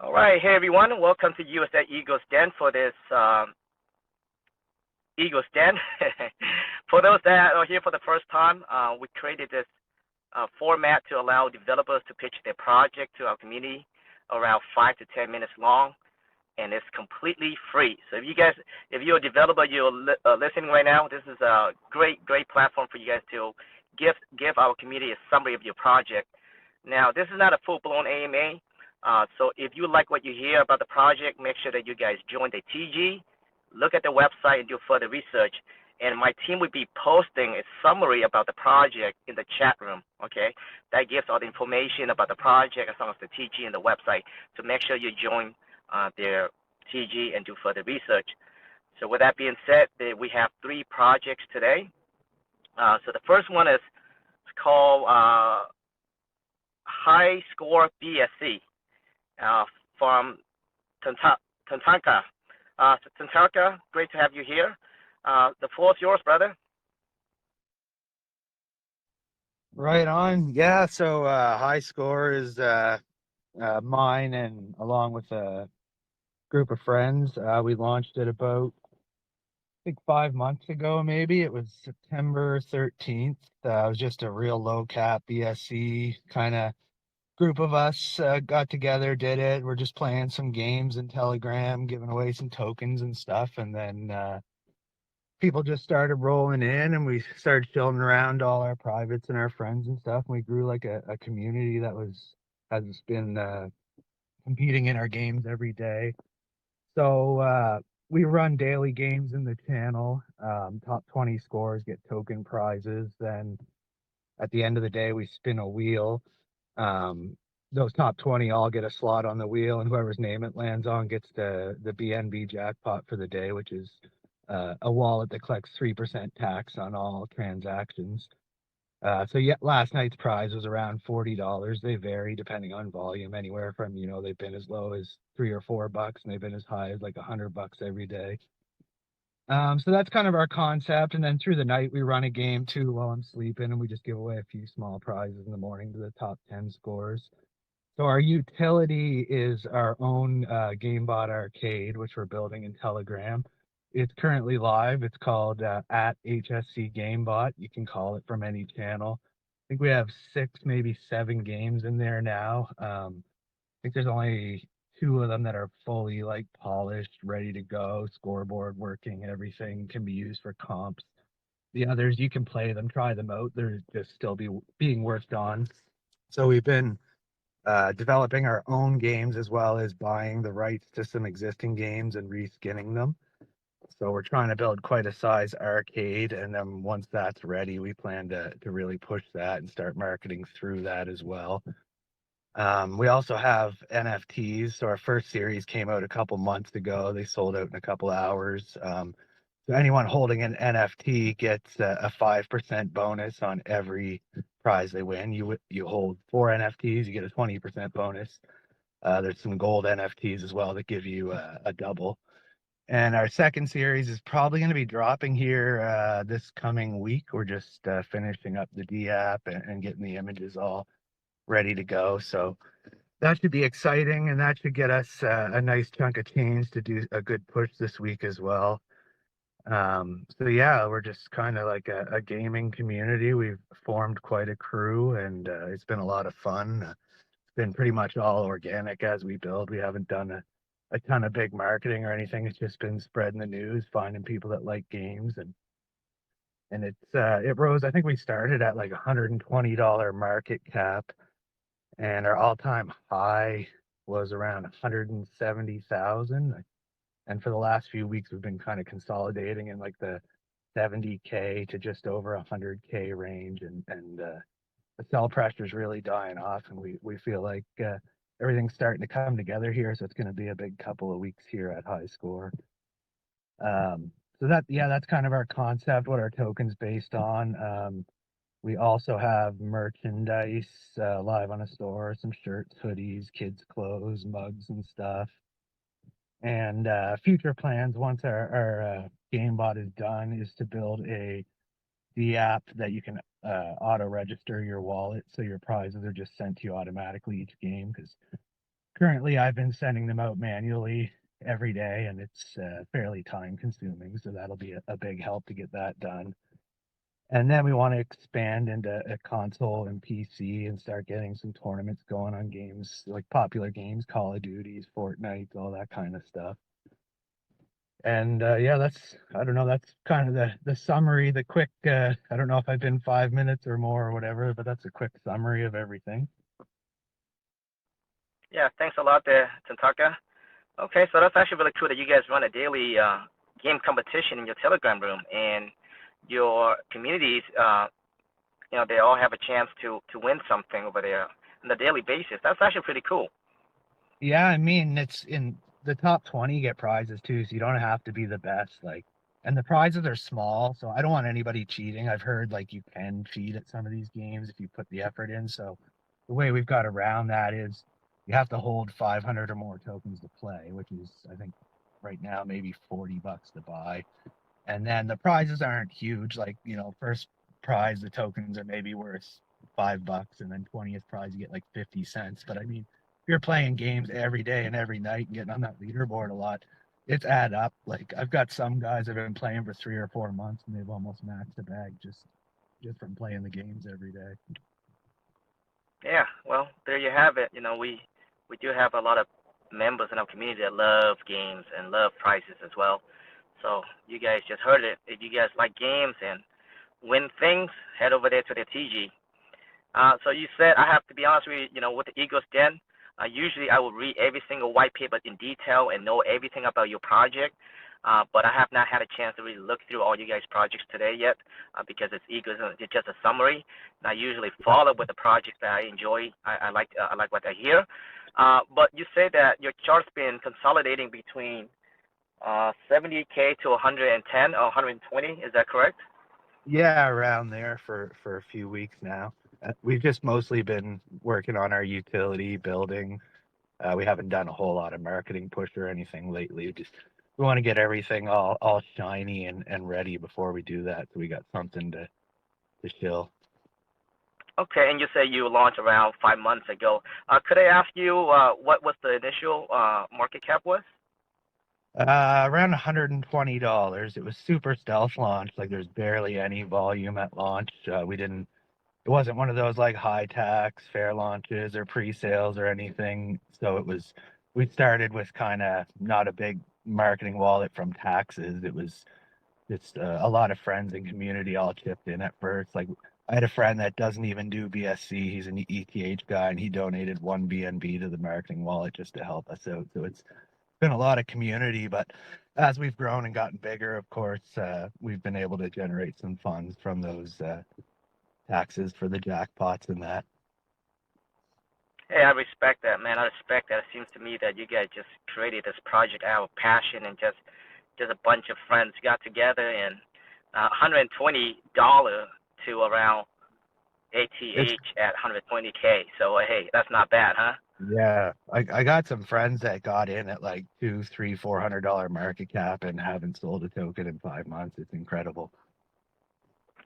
All right, hey everyone, welcome to EOS Den for this EOS Den. For those that are here for the first time, we created this format to allow developers to pitch their project to our community, around 5 to 10 minutes long, and it's completely free. So if you're a developer, you're listening right now, this is a great platform for you guys to give our community a summary of your project. Now, this is not a full-blown AMA. So if you like what you hear about the project, make sure that you guys join the TG, look at the website and do further research. And my team will be posting a summary about the project in the chat room, okay? That gives all the information about the project as well as the TG and the website. So make sure you join their TG and do further research. So with that being said, we have 3 projects today. So the first one is called Score BSC. From Tantanka. Tantanka, great to have you here. The floor is yours, brother. Right on. Yeah, so High Score is mine, and along with a group of friends. We launched it about, I think, 5 months ago, maybe. It was September 13th. It was just a real low cap BSC kind of group of us got together, did it. We're just playing some games in Telegram, giving away some tokens and stuff. And then people just started rolling in, and we started showing around all our privates and our friends and stuff. And we grew like a community that has been competing in our games every day. So we run daily games in the channel. Top 20 scores get token prizes. Then at the end of the day, we spin a wheel. Those top 20 all get a slot on the wheel, and whoever's name it lands on gets the BNB jackpot for the day, which is a wallet that collects 3% tax on all transactions. So yeah, last night's prize was around $40. They vary depending on volume, anywhere from, they've been as low as $3 or $4, and they've been as high as like $100 every day. So that's kind of our concept. And then through the night, we run a game too while I'm sleeping, and we just give away a few small prizes in the morning to the top 10 scores. So our utility is our own GameBot arcade, which we're building in Telegram. It's currently live. It's called at HSC GameBot. You can call it from any channel. I think we have 6, maybe 7 games in there now. I think there's only 2 of them that are fully like polished, ready to go, scoreboard working, everything can be used for comps. The others, you can play them, try them out. They're just still being worked on. So we've been developing our own games as well as buying the rights to some existing games and reskinning them. So we're trying to build quite a size arcade, and then once that's ready, we plan to really push that and start marketing through that as well. We also have NFTs. So our first series came out a couple months ago. They sold out in a couple hours. So anyone holding an NFT gets a 5% bonus on every prize they win. You hold 4 NFTs, you get a 20% bonus. There's some gold NFTs as well that give you a double. And our second series is probably going to be dropping here this coming week. We're just finishing up the dApp and getting the images all ready to go. So that should be exciting, and that should get us a nice chunk of change to do a good push this week as well. So yeah, we're just kind of like a gaming community. We've formed quite a crew, and it's been a lot of fun. It's been pretty much all organic as we build. We haven't done a ton of big marketing or anything. It's just been spreading the news, finding people that like games, and it rose. I think we started at like $120 market cap, and our all-time high was around 170,000. And for the last few weeks, we've been kind of consolidating in like the 70K to just over 100K range, and the sell pressure is really dying off, and we feel like everything's starting to come together here. So it's going to be a big couple of weeks here at High Score. So that's kind of our concept, what our token's based on. We also have merchandise live on a store, some shirts, hoodies, kids' clothes, mugs, and stuff. And future plans, once our GameBot is done, is to build the app that you can auto register your wallet, so your prizes are just sent to you automatically each game, because currently I've been sending them out manually every day, and it's fairly time consuming. So that'll be a big help to get that done. And then we want to expand into a console and PC and start getting some tournaments going on games like popular games, Call of Duties, Fortnite, all that kind of stuff. And yeah, I don't know, that's kind of the summary, the quick. I don't know if I've been 5 minutes or more or whatever, but that's a quick summary of everything. Yeah, thanks a lot there, Tantaka. Okay, so that's actually really cool that you guys run a daily game competition in your Telegram room, and your communities, they all have a chance to win something over there on a daily basis. That's actually pretty cool. Yeah, I mean, it's in the top 20 get prizes too, so you don't have to be the best. And the prizes are small, so I don't want anybody cheating. I've heard like you can cheat at some of these games if you put the effort in. So the way we've got around that is you have to hold 500 or more tokens to play, which is, I think, right now maybe $40 to buy. And then the prizes aren't huge. Like, first prize, the tokens are maybe worth $5, and then 20th prize, you get like 50 cents. But I mean, if you're playing games every day and every night and getting on that leaderboard a lot, it's add up. Like, I've got some guys that have been playing for 3 or 4 months, and they've almost maxed the bag just from playing the games every day. Yeah, well, there you have it. We do have a lot of members in our community that love games and love prizes as well. So you guys just heard it. If you guys like games and win things, head over there to the TG. So you said, I have to be honest with you, with the EOS Den, usually I will read every single white paper in detail and know everything about your project. But I have not had a chance to really look through all you guys' projects today yet, because it's just a summary. And I usually follow with the projects that I enjoy. I like what I hear. But you say that your chart's been consolidating between 70K to 110 or 120. Is that correct? Yeah, around there for a few weeks now. We've just mostly been working on our utility building. We haven't done a whole lot of marketing push or anything lately. We want to get everything all shiny and ready before we do that, so we got something to show. Okay, and you say you launched around 5 months ago. Could I ask you what was the initial market cap was? Around $120. It was super stealth launch. Like there's barely any volume at launch. It wasn't one of those like high tax fair launches or pre-sales or anything. So we started with kind of not a big marketing wallet from taxes. It was just a lot of friends and community all chipped in at first. Like I had a friend that doesn't even do BSC. He's an ETH guy, and he donated 1 BNB to the marketing wallet just to help us out. So it's been a lot of community, but as we've grown and gotten bigger, of course, we've been able to generate some funds from those taxes for the jackpots and that. Hey, I respect that, man. I respect that. It seems to me that you guys just created this project out of passion and just a bunch of friends got together and $120 to around It's ATH at 120K. So hey, that's not bad, huh? Yeah, I got some friends that got in at like two, three, $400 market cap and haven't sold a token in 5 months. It's incredible.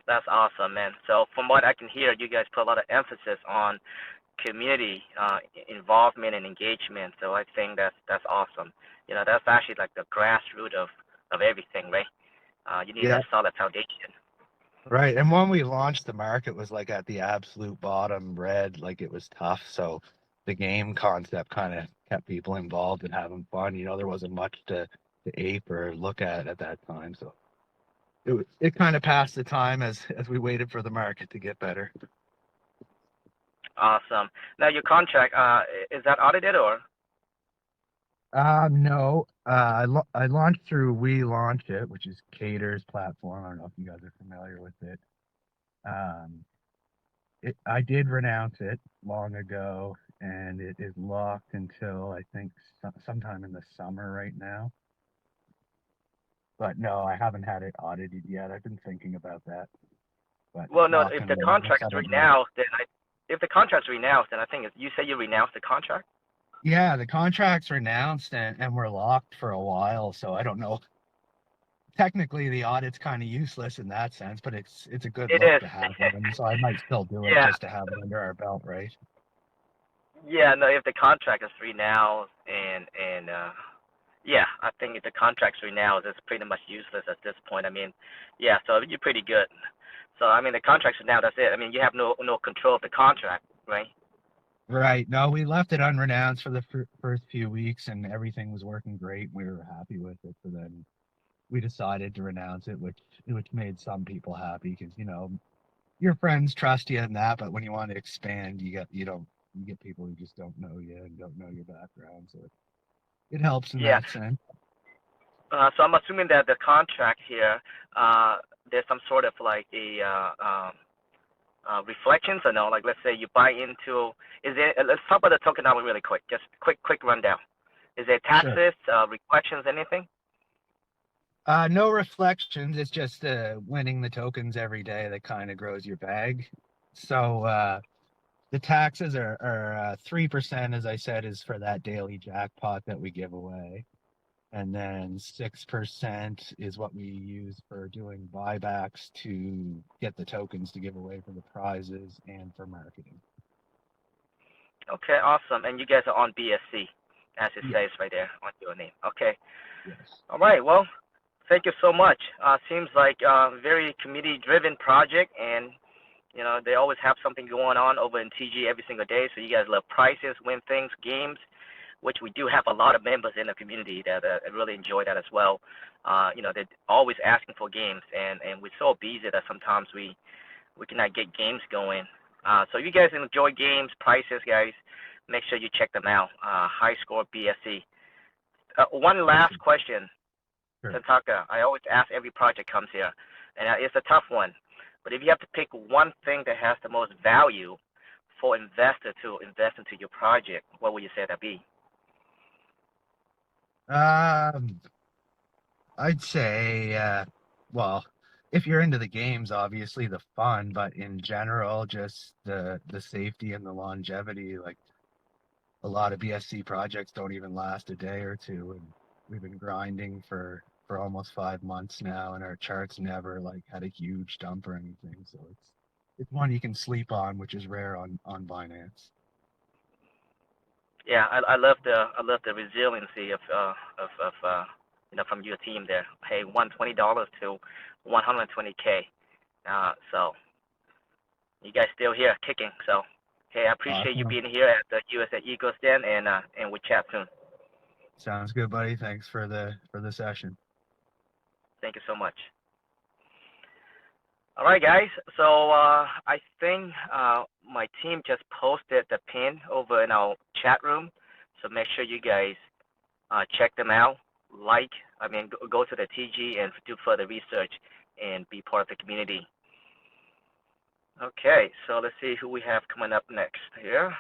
That's awesome, man. So from what I can hear, you guys put a lot of emphasis on community involvement and engagement. So I think that's awesome. That's actually like the grassroots of everything, right? You need a Yeah, solid foundation. right. And when we launched, the market was like at the absolute bottom, red, like it was tough. So the game concept kind of kept people involved and having fun. There wasn't much to ape or look at that time. So it kind of passed the time as we waited for the market to get better. Awesome. Now your contract, is that audited or? No. I launched through We Launch It, which is Cater's platform. I don't know if you guys are familiar with it. Um, I did renounce it long ago, and it is locked until I think sometime in the summer right now. But no, I haven't had it audited yet. I've been thinking about that, but Well, it's no. locked If and the loaded, contract so I is don't know. renounced, if the contract's renounced, then I think you say you renounced the contract. Yeah, the contract's renounced and we're locked for a while, so I don't know. Technically, the audit's kind of useless in that sense, but it's a good It look is. to have one, so I might still do it Yeah. just to have it under our belt, right? Yeah, no, if the contract is free now, and yeah, I think if the contract's free now, it's pretty much useless at this point. I mean, yeah, so you're pretty good. So I mean, the contract's now. That's it. I mean, you have no control of the contract, right? Right. No, we left it unrenounced for the first few weeks, and everything was working great. We were happy with it. So then we decided to renounce it, which made some people happy because your friends trust you in that, but when you want to expand, you get people who just don't know you and don't know your background. So it helps in Yeah. that sense. So I'm assuming that the contract here, there's some sort of like a reflections or no? Like let's say you buy into, is it? Let's talk about the tokenomics really quick. Just quick rundown. Is there Sure. taxes, reflections, anything? No reflections. It's just winning the tokens every day that kind of grows your bag. So the taxes are 3%, as I said, is for that daily jackpot that we give away. And then 6% is what we use for doing buybacks to get the tokens to give away for the prizes and for marketing. Okay, awesome. And you guys are on BSC, as it Yeah. says right there on your name. Okay. Yes. All right. Well, thank you so much. Seems like a very community-driven project, and they always have something going on over in TG every single day. So you guys love prizes, win things, games, which we do have a lot of members in the community that really enjoy that as well. They're always asking for games, and we're so busy that sometimes we cannot get games going. So you guys enjoy games, prices, guys. Make sure you check them out. High Score BSC. One last Awesome. question, Sure. Tantaka. I always ask every project comes here, and it's a tough one. But if you have to pick one thing that has the most value for investor to invest into your project, what would you say that be? Um, I'd say, well, if you're into the games, obviously the fun, but in general, just the safety and the longevity. Like a lot of BSC projects don't even last a day or two, and we've been grinding for almost 5 months now, and our charts never like had a huge dump or anything. So it's one you can sleep on, which is rare on Binance. Yeah, I love the resiliency of from your team there. Hey, $120 to 120K. So you guys still here kicking. So hey, I appreciate you Awesome. being here at the EOS Den, and we chat soon. Sounds good, buddy. Thanks for the session. Thank you so much. All right, guys. So I think my team just posted the pin over in our chat room. So make sure you guys check them out. Go to the TG and do further research and be part of the community. Okay, so let's see who we have coming up next here.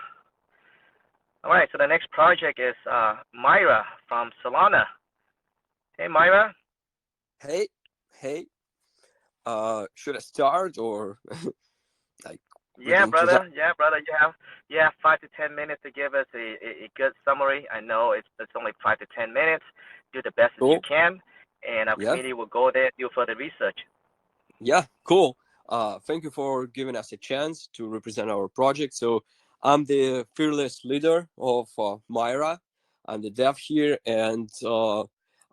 All right, so the next project is Myra from Solana. Hey, Myra. Hey, hey, should I start or like with the Yeah, introduction? brother. Yeah, brother. You have 5 to 10 minutes to give us a good summary. I know it's only 5 to 10 minutes. Do the best as you Cool. can, and our Yeah, committee will go there and do further research. yeah, cool. Thank you for giving us a chance to represent our project. So I'm the fearless leader of Myra. I'm the dev here, and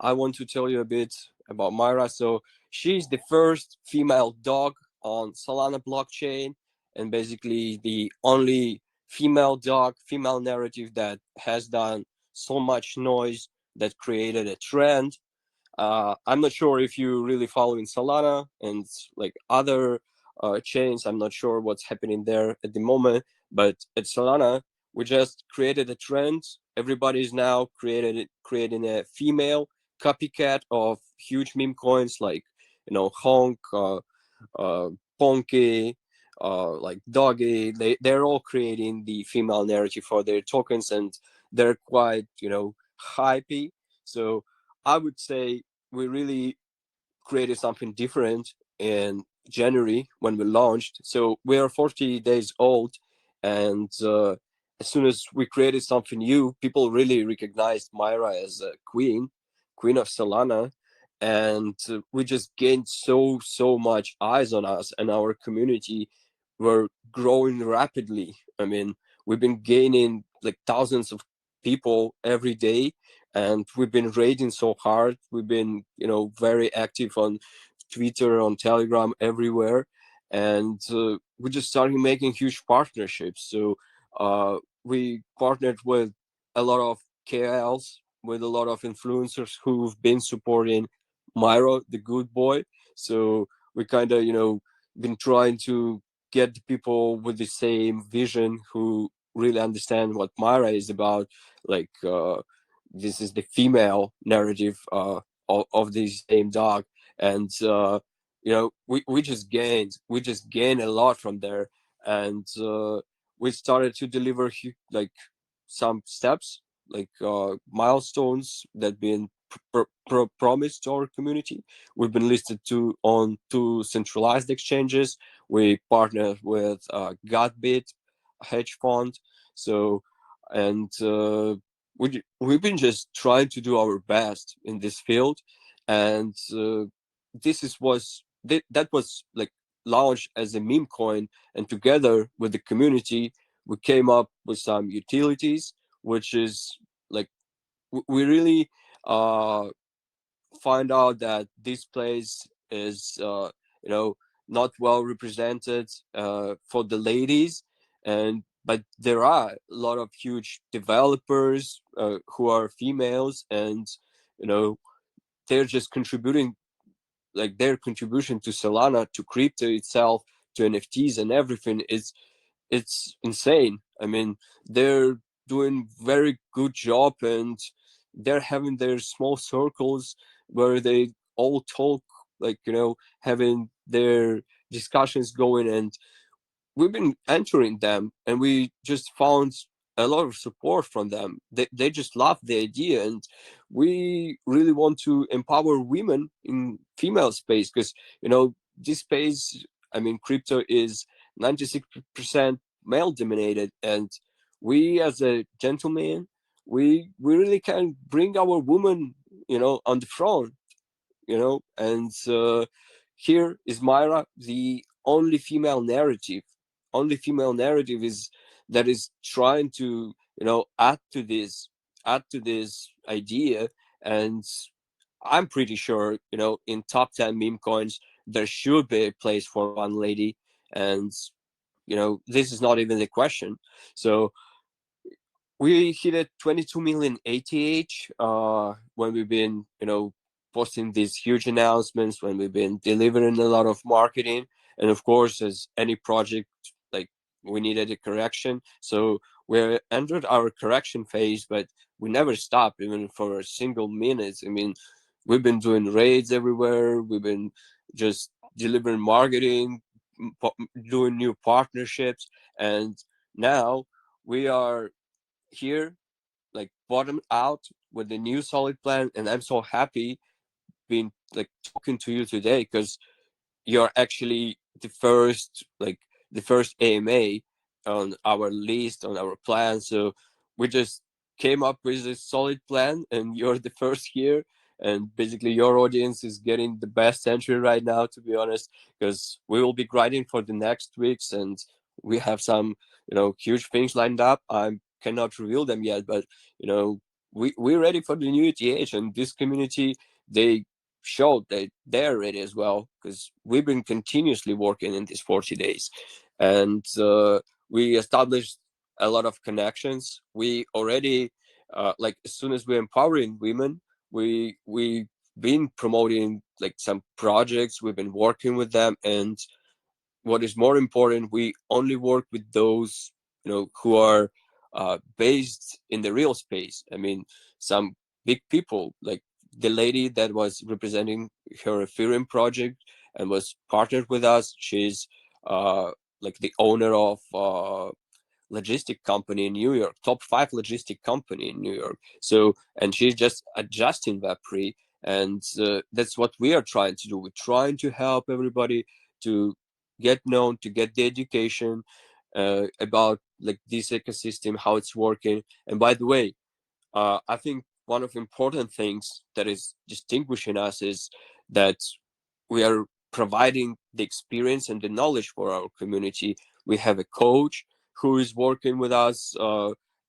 I want to tell you a bit about Myra. So she's the first female dog on Solana blockchain, and basically the only female dog, female narrative that has done so much noise that created a trend. I'm not sure if you really following Solana and like other chains. I'm not sure what's happening there at the moment, but at Solana, we just created a trend. Everybody is now creating a female copycat of huge meme coins like Honk, Ponky, like Doggy. They're all creating the female narrative for their tokens, and they're quite hypey. So I would say we really created something different in January when we launched. So we are 40 days old, and as soon as we created something new, people really recognized Myra as a queen of Solana, and we just gained so much eyes on us, and our community were growing rapidly. I mean, we've been gaining like thousands of people every day, and we've been raiding so hard. We've been, you know, very active on Twitter, on Telegram, everywhere, and we just started making huge partnerships. So we partnered with a lot of KLs, with a lot of influencers who've been supporting Myra, the good boy. So we kind of, you know, been trying to get the people with the same vision who really understand what Myra is about. Like this is the female narrative of the same dog, and you know, we just gained a lot from there, and we started to deliver like some steps, like milestones that been promised to our community. We've been listed on two centralized exchanges. We partnered with Godbit hedge fund. So, and we've been just trying to do our best in this field, and that was like launched as a meme coin, and together with the community we came up with some utilities, which is like we really uh find out that this place is you know, not well represented for the ladies, and but there are a lot of huge developers who are females, and you know, they're just contributing, like their contribution to Solana, to crypto itself, to NFTs and everything is, it's insane. I mean, they're doing very good job, and they're having their small circles where they all talk, like, you know, having their discussions going, and we've been entering them, and we just found a lot of support from them. They just love the idea, and we really want to empower women in female space, because you know, this space, I mean, crypto is 96% male dominated, and we as a gentleman, we really can bring our woman, you know, on the front, you know. And here is Myra, the only female narrative is that is trying to, you know, add to this idea. And I'm pretty sure, you know, in top 10 meme coins there should be a place for one lady, and you know, this is not even the question. So we hit a 22 million ATH when we've been, you know, posting these huge announcements, when we've been delivering a lot of marketing, and of course, as any project, like, we needed a correction, so we entered our correction phase, but we never stopped even for a single minute. I mean, we've been doing raids everywhere, we've been just delivering marketing, doing new partnerships, and now we are here, like bottom out with the new solid plan, and I'm so happy being like talking to you today, because you're actually the first AMA on our list, on our plan. So we just came up with a solid plan, and you're the first here, and basically your audience is getting the best entry right now, to be honest, because we will be grinding for the next weeks, and we have some, you know, huge things lined up. I cannot reveal them yet, but you know, we're ready for the new ETH, and this community, they showed that they're ready as well, because we've been continuously working in these 40 days, and we established a lot of connections. We already like, as soon as we're empowering women, we been promoting like some projects, we've been working with them, and what is more important, we only work with those, you know, who are based in the real space. I mean, some big people, like the lady that was representing her Ethereum project and was partnered with us. She's like the owner of logistic company in New York, top 5 logistic company in New York. So, and she's just adjusting Web3, and that's what we are trying to do. We're trying to help everybody to get known, to get the education about like this ecosystem, how it's working. And by the way, I think one of the important things that is distinguishing us is that we are providing the experience and the knowledge for our community. We have a coach who is working with us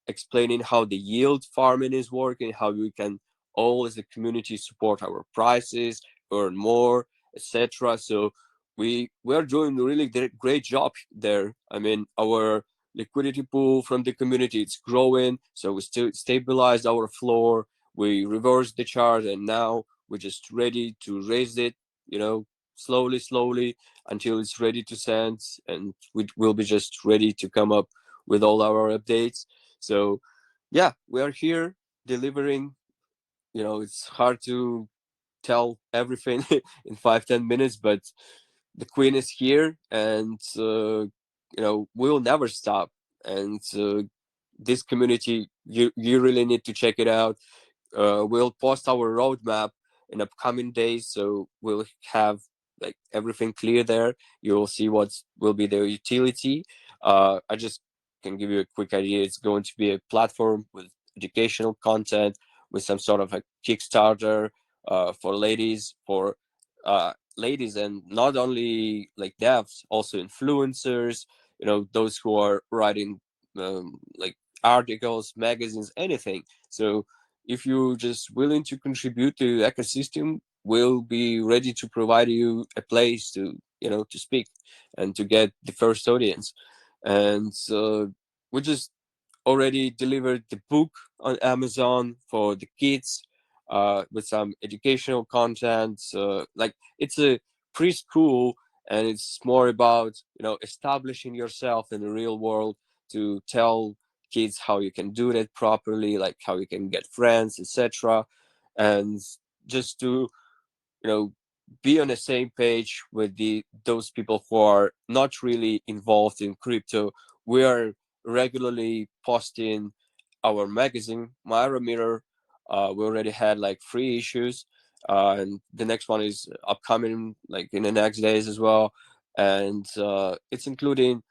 explaining how the yield farming is working, how we can all as a community support our prices, earn more, etc. So we are doing a really great job there. I mean, our liquidity pool from the community, it's growing, so we still stabilized our floor, we reversed the chart, and now we're just ready to raise it, slowly until it's ready to send, and we will be just ready to come up with all our updates. So yeah, we are here delivering. It's hard to tell everything in 5-10 minutes, but the queen is here, and we'll never stop. And this community, you really need to check it out. We'll post our roadmap in upcoming days, so we'll have like everything clear there. You'll see what will be the utility. I just can give you a quick idea. It's going to be a platform with educational content, with some sort of a Kickstarter for ladies, and not only like devs, also influencers. Those who are writing like articles, magazines, anything. So if you're just willing to contribute to the ecosystem, we'll be ready to provide you a place to speak and to get the first audience. And we just already delivered the book on Amazon for the kids, with some educational content. Like, it's a preschool, and it's more about establishing yourself in the real world, to tell kids how you can do that properly, like how you can get friends, etc. And just to you know be on the same page with those people who are not really involved in crypto. We are regularly posting our magazine, Myra Mirror. We already had like 3 issues, and the next one is upcoming, like in the next days as well. And it's including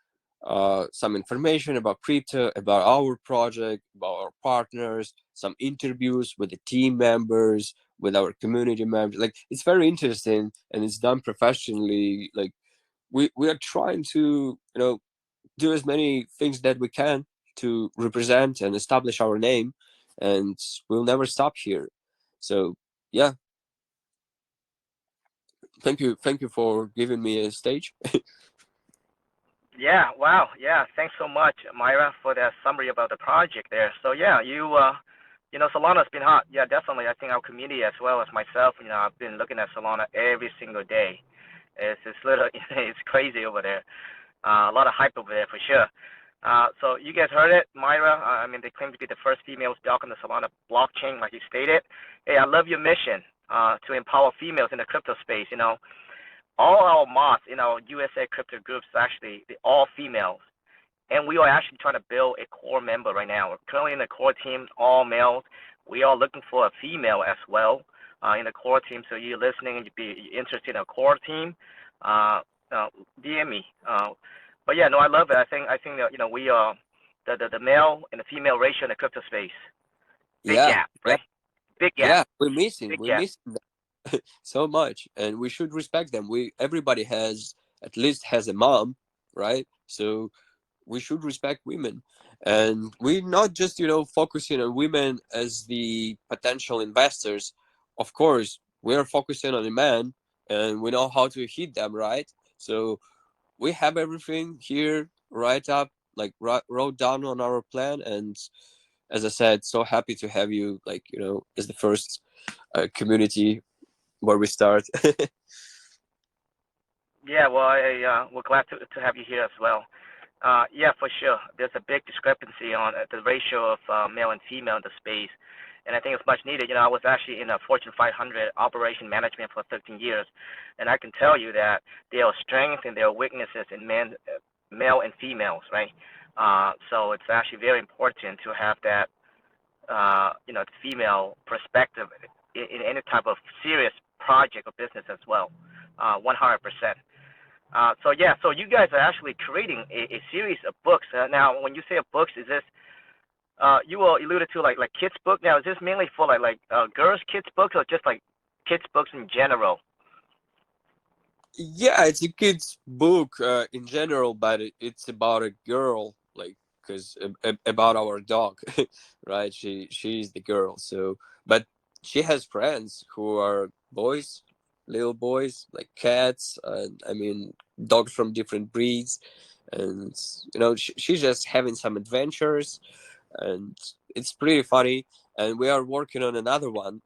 some information about crypto, about our project, about our partners, some interviews with the team members, with our community members. Like, it's very interesting, and it's done professionally. Like, we are trying to do as many things that we can to represent and establish our name, and we'll never stop here. So yeah, thank you for giving me a stage. Yeah, wow. Yeah, thanks so much, Myra, for that summary about the project there. So yeah, Solana's been hot. Yeah, definitely. I think our community as well as myself, I've been looking at Solana every single day. It's little, it's crazy over there. A lot of hype over there for sure. So you guys heard it, Myra. I mean, they claim to be the first female stock on the Solana blockchain, like you stated. Hey, I love your mission to empower females in the crypto space. All our mods in our USA crypto groups actually they're all females, and we are actually trying to build a core member right now. We're currently in the core team, all males. We are looking for a female as well in the core team. So you're listening and you'd be interested in a core team, DM me. But yeah, no, I love it. I think that we are the male and the female ratio in the crypto space. Big Yeah, gap, yeah, right? Big gap. yeah. We're missing. Big We're gap. missing so much, and we should respect them. Everybody has at least has a mom, right? So we should respect women, and we're not just focusing on women as the potential investors. Of course, we are focusing on the men, and we know how to hit them, right? So we have everything here right up, like wrote down on our plan. And as I said, so happy to have you, like as the first community where we start. Yeah, well, we're glad to have you here as well. Yeah, for sure. There's a big discrepancy on the ratio of male and female in the space, and I think it's much needed. I was actually in a Fortune 500 operation management for 13 years, and I can tell you that there are strengths and there are weaknesses in male and females, right? So it's actually very important to have that, female perspective in any type of serious project or business as well, 100%. So yeah, so you guys are actually creating a series of books. Now, when you say books, is this you will alluded to like kids book? Now, is this mainly for like girls kids books or just like kids books in general? Yeah, it's a kid's book in general, but it's about a girl, like because about our dog, right? She's the girl. So, but she has friends who are boys, little boys, like cats. I mean, dogs from different breeds, and she's just having some adventures, and it's pretty funny. And we are working on another one.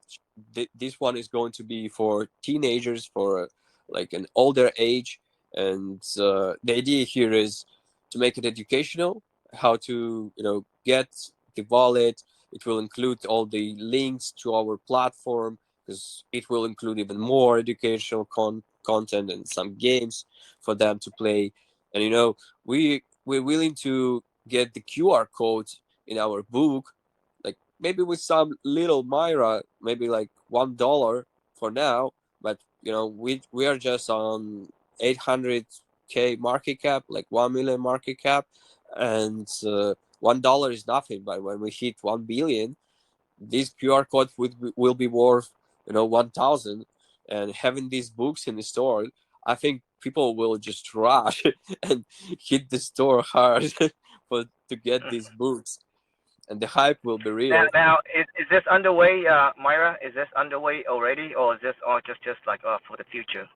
This one is going to be for teenagers, for like an older age, and the idea here is to make it educational, how to get the wallet. It will include all the links to our platform, because it will include even more educational content and some games for them to play. And we're willing to get the QR code in our book, like maybe with some little Myra, maybe like $1 for now. But we are just on 800K market cap, like 1 million market cap, and $1 is nothing. But when we hit 1 billion, this QR code will be worth 1,000. And having these books in the store, I think people will just rush and hit the store hard to get these books, and the hype will be Now, real. is this underway, Myra? Is this underway already, or is this all just like for the future?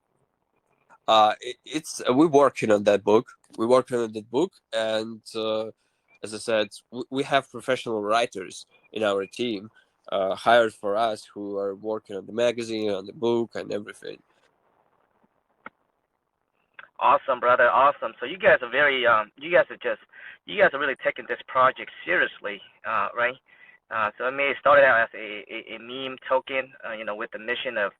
It's we're working on that book. We're working on that book, and as I said, we have professional writers in our team, hired for us, who are working on the magazine, on the book, and everything. Awesome, brother. Awesome. So you guys are you guys are really taking this project seriously, right? So I mean, it started out as a meme token, with the mission of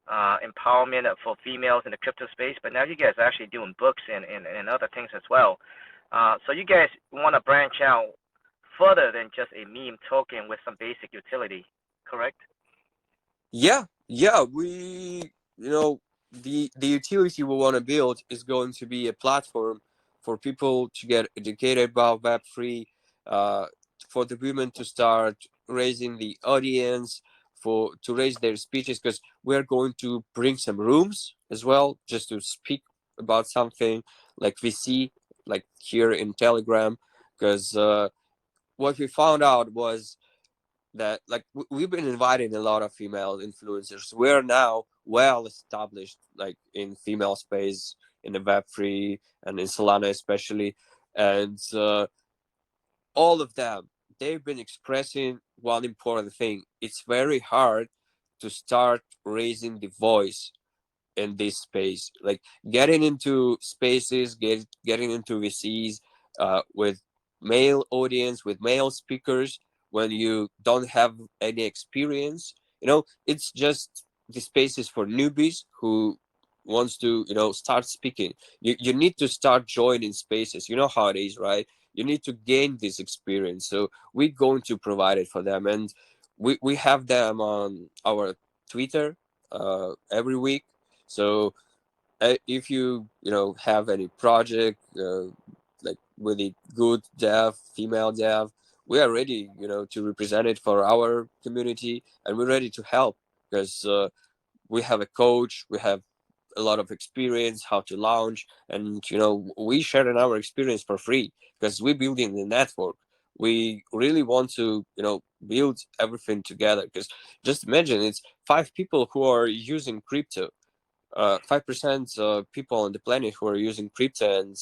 empowerment for females in the crypto space, but now you guys are actually doing books and other things as well. So you guys want to branch out further than just a meme token with some basic utility, correct? Yeah. We the utility we want to build is going to be a platform for people to get educated about Web3, uh, for the women to start raising the audience, for to raise their speeches, because we're going to bring some rooms as well, just to speak about something like VC, like here in Telegram, because what we found out was that, like, we've been inviting a lot of female influencers. We're now well established, like, in female space, in the Web3 and in Solana especially, and all of them, they've been expressing one important thing: it's very hard to start raising the voice in this space, like getting into spaces, getting into VCs, with male audience, with male speakers, when you don't have any experience. It's just the spaces for newbies who wants to start speaking. You need to start joining spaces. You know how it is, right? You need to gain this experience, so we're going to provide it for them. And we have them on our Twitter every week. So if you have any project, like with a good dev, female dev, we are ready to represent it for our community, and we're ready to help, because we have a coach, we have a lot of experience how to launch, and we share in our experience for free, because we're building the network. We really want to build everything together, because just imagine, it's 5 people who are using crypto, 5% people on the planet who are using crypto, and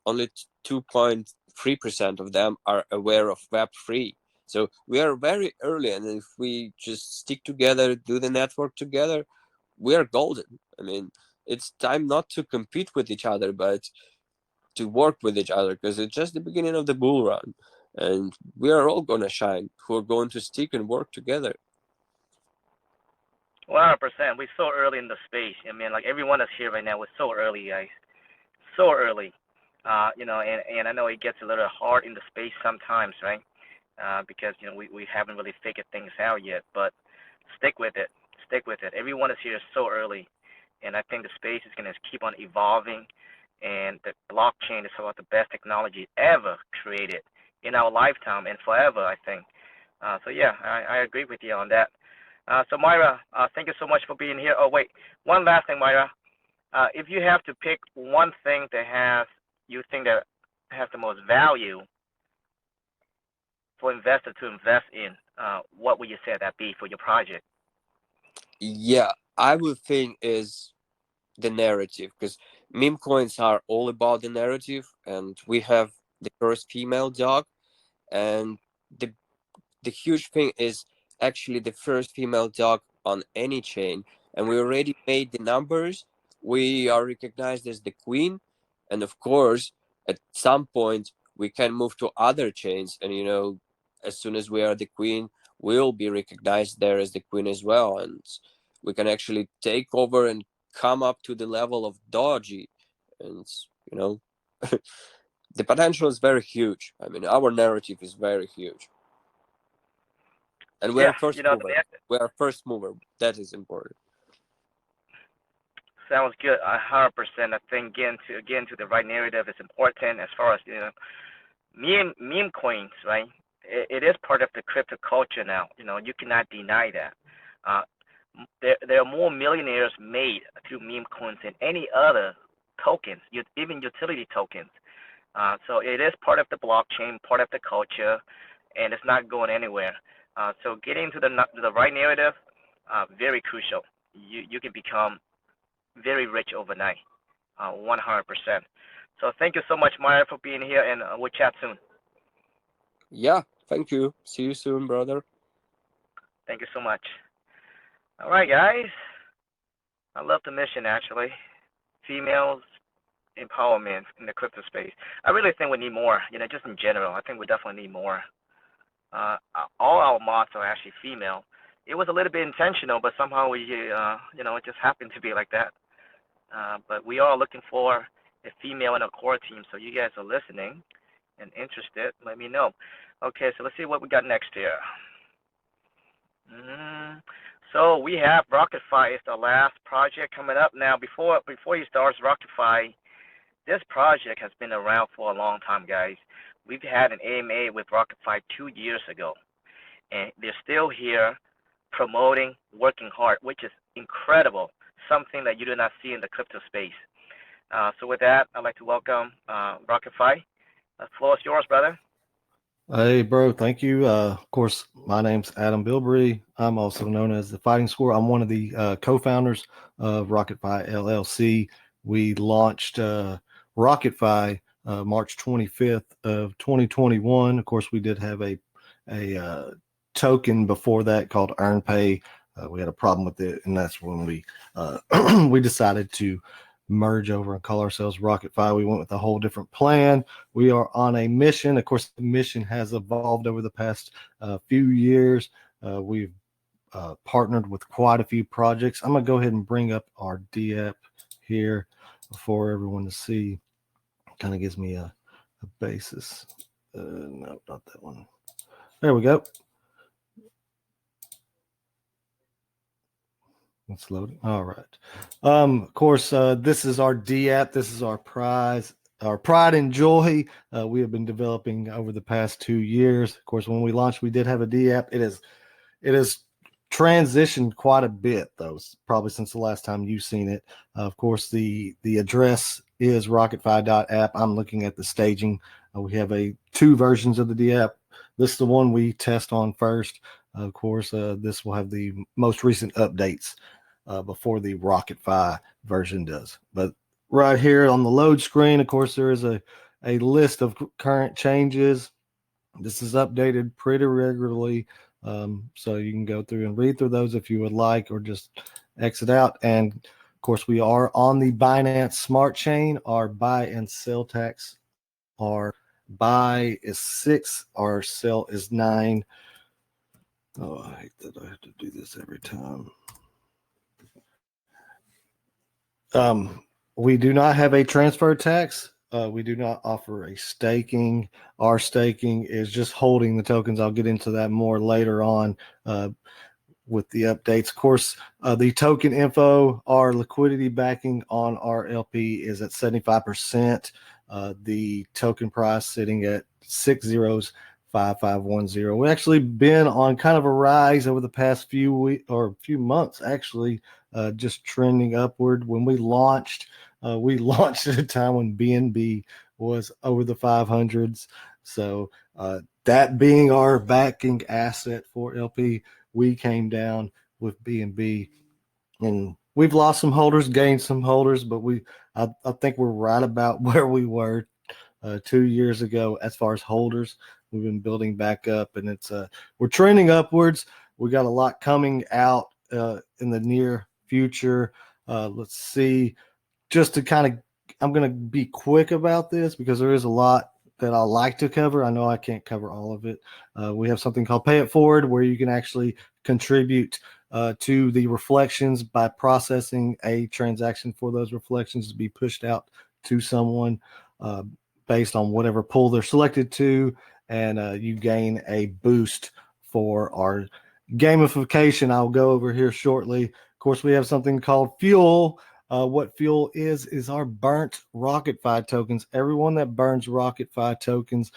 only 2.3% of them are aware of Web3. So we are very early, and if we just stick together, do the network together, we are golden. I mean, it's time not to compete with each other, but to work with each other, because it's just the beginning of the bull run, and we are all gonna shine who are going to stick and work together. 100%. We're so early in the space. I mean, like everyone that's here right now, we're so early, guys. So early. And I know it gets a little hard in the space sometimes, right? Because we haven't really figured things out yet. But stick with it. Stick with it. Everyone is here so early, and I think the space is going to keep on evolving. And the blockchain is about the best technology ever created in our lifetime and forever, I think. So yeah, I agree with you on that. So Myra, thank you so much for being here. Oh wait, one last thing, Myra. If you have to pick one thing that you think that has the most value for investor to invest in, what would you say that be for your project? Yeah, I would think is the narrative, because meme coins are all about the narrative, and we have the first female dog, and the huge thing is actually the first female dog on any chain, and we already made the numbers. We are recognized as the queen, and of course at some point we can move to other chains, and as soon as we are the queen, we'll be recognized there as the queen as well, and we can actually take over and come up to the level of Doji. And the potential is very huge. I mean, our narrative is very huge. And we Yeah, are first mover. We are first mover. That is important. Sounds good. 100%. I think getting to the right narrative is important as far as meme coins, right? It is part of the crypto culture now. You cannot deny that. There are more millionaires made through meme coins than any other tokens, even utility tokens. So it is part of the blockchain, part of the culture, and it's not going anywhere. So getting to the right narrative, very crucial. You can become very rich overnight, 100%. So thank you so much, Myra, for being here, and we'll chat soon. Yeah, thank you. See you soon, brother. Thank you so much. All right, guys. I love the mission, actually. Females empowerment in the crypto space. I really think we need more, just in general. I think we definitely need more. All our mods are actually female. It was a little bit intentional, but somehow we, it just happened to be like that. But we are looking for a female in our core team, so you guys are listening and interested, let me know. Okay, so let's see what we got next here. So we have RocketFi is the last project coming up. Now, before you start RocketFi, this project has been around for a long time, guys. We've had an AMA with RocketFi 2 years ago, and they're still here promoting, working hard, which is incredible, something that you do not see in the crypto space. So with that, I'd like to welcome RocketFi. The floor is yours, brother. Hey, bro. Thank you. Of course, my name's Adam Bilbrey. I'm also known as the Fighting Score. I'm one of the co-founders of RocketFi LLC. We launched RocketFi March 25th of 2021. Of course, we did have a token before that called EarnPay. We had a problem with it, and that's when we we decided to merge over and call ourselves RocketFi. We went with a whole different plan. We are on a mission. Of course, the mission has evolved over the past few years. We've partnered with quite a few projects. I'm going to go ahead and bring up our dApp here for everyone to see. Kind of gives me a basis. No, not that one. There we go. It's loading. All right. Of course, this is our dApp. This is our pride and joy. We have been developing over the past 2 years. Of course, when we launched, we did have a dApp. It has transitioned quite a bit, though, probably since the last time you've seen it. Of course, the address is rocketfi.app. I'm looking at the staging. We have 2 versions of the dApp. This is the one we test on first. Of course, this will have the most recent updates before the RocketFi version does. But right here on the load screen, of course, there is a list of current changes. This is updated pretty regularly, so you can go through and read through those if you would like, or just exit out. And of course, we are on the Binance Smart Chain. Our buy and sell tax, our buy is 6, our sell is 9. Oh, I hate that I have to do this every time. We do not have a transfer tax. We do not offer a staking. Our staking is just holding the tokens. I'll get into that more later on with the updates. Of course, the token info, our liquidity backing on our LP is at 75%. The token price sitting at 6.05510. We've actually been on kind of a rise over the past few months, actually, just trending upward. When we launched, We launched at a time when BNB was over the 500s. So that being our backing asset for LP, we came down with BNB, and we've lost some holders, gained some holders, but I think we're right about where we were 2 years ago as far as holders. We've been building back up, and we're trending upwards. We got a lot coming out in the near future. Let's see, just to kind of, I'm going to be quick about this because there is a lot that I like to cover. I know I can't cover all of it. We have something called Pay It Forward, where you can actually contribute to the reflections by processing a transaction for those reflections to be pushed out to someone based on whatever pool they're selected to, and you gain a boost for our gamification. I'll go over here shortly. Of course, we have something called Fuel. What Fuel is our burnt RocketFi tokens. Everyone that burns RocketFi tokens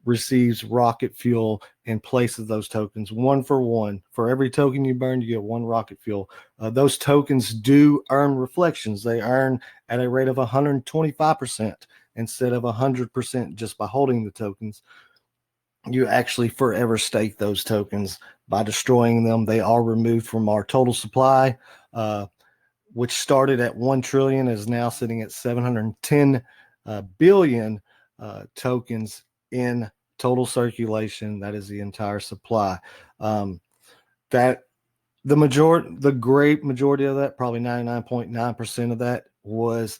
receives rocket fuel in place of those tokens, 1 for 1. For every token you burn, you get 1 rocket fuel. Those tokens do earn reflections. They earn at a rate of 125% instead of 100% just by holding the tokens. You actually forever stake those tokens by destroying them. They are removed from our total supply, which started at 1 trillion, is now sitting at 710 billion tokens in total circulation. That is the entire supply. That the great majority of that, probably 99.9% of that, was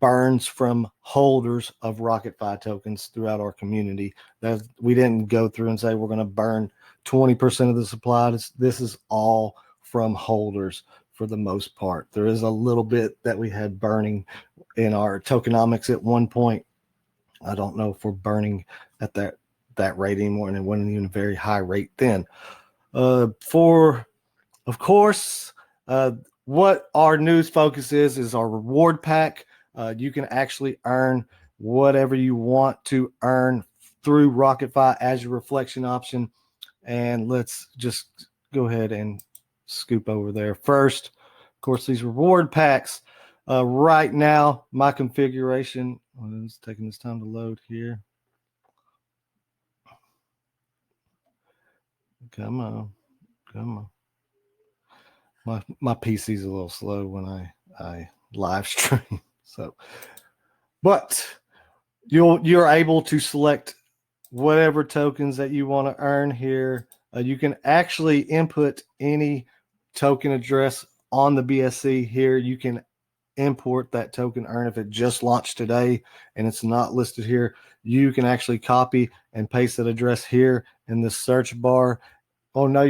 burns from holders of RocketFi tokens throughout our community. That we didn't go through and say we're going to burn 20% of the supply. This is all from holders for the most part. There is a little bit that we had burning in our tokenomics at one point. I don't know if we're burning at that rate anymore, and it wasn't even a very high rate then. Of course, what our news focus is our reward pack. You can actually earn whatever you want to earn through RocketFi as your reflection option. And let's just go ahead and scoop over there first. Of course, these reward packs, right now, my configuration, it's taking this time to load here. Come on. My PC's a little slow when I live stream. So, but you're able to select whatever tokens that you want to earn here. You can actually input any token address on the BSC here. You can import that token earn. If it just launched today and it's not listed here, you can actually copy and paste that address here in the search bar. Oh, no,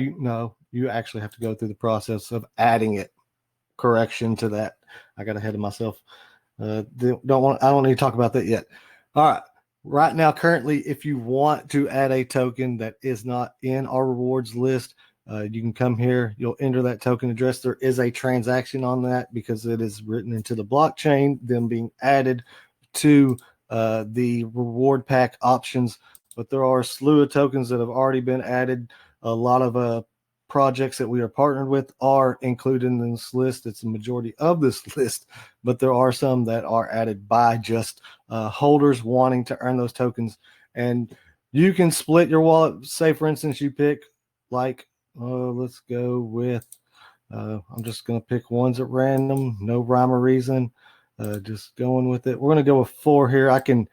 you actually have to go through the process of adding it. Correction to that. I got ahead of myself. I don't need to talk about that yet. All right. Right now, currently, if you want to add a token that is not in our rewards list, you can come here. You'll enter that token address. There is a transaction on that because it is written into the blockchain, them being added to the reward pack options. But there are a slew of tokens that have already been added. A lot of projects that we are partnered with are included in this list. It's the majority of this list, but there are some that are added by just holders wanting to earn those tokens. And you can split your wallet. Say, for instance, you pick let's go with, I'm just going to pick ones at random, no rhyme or reason, just going with it. We're going to go with 4 here. I can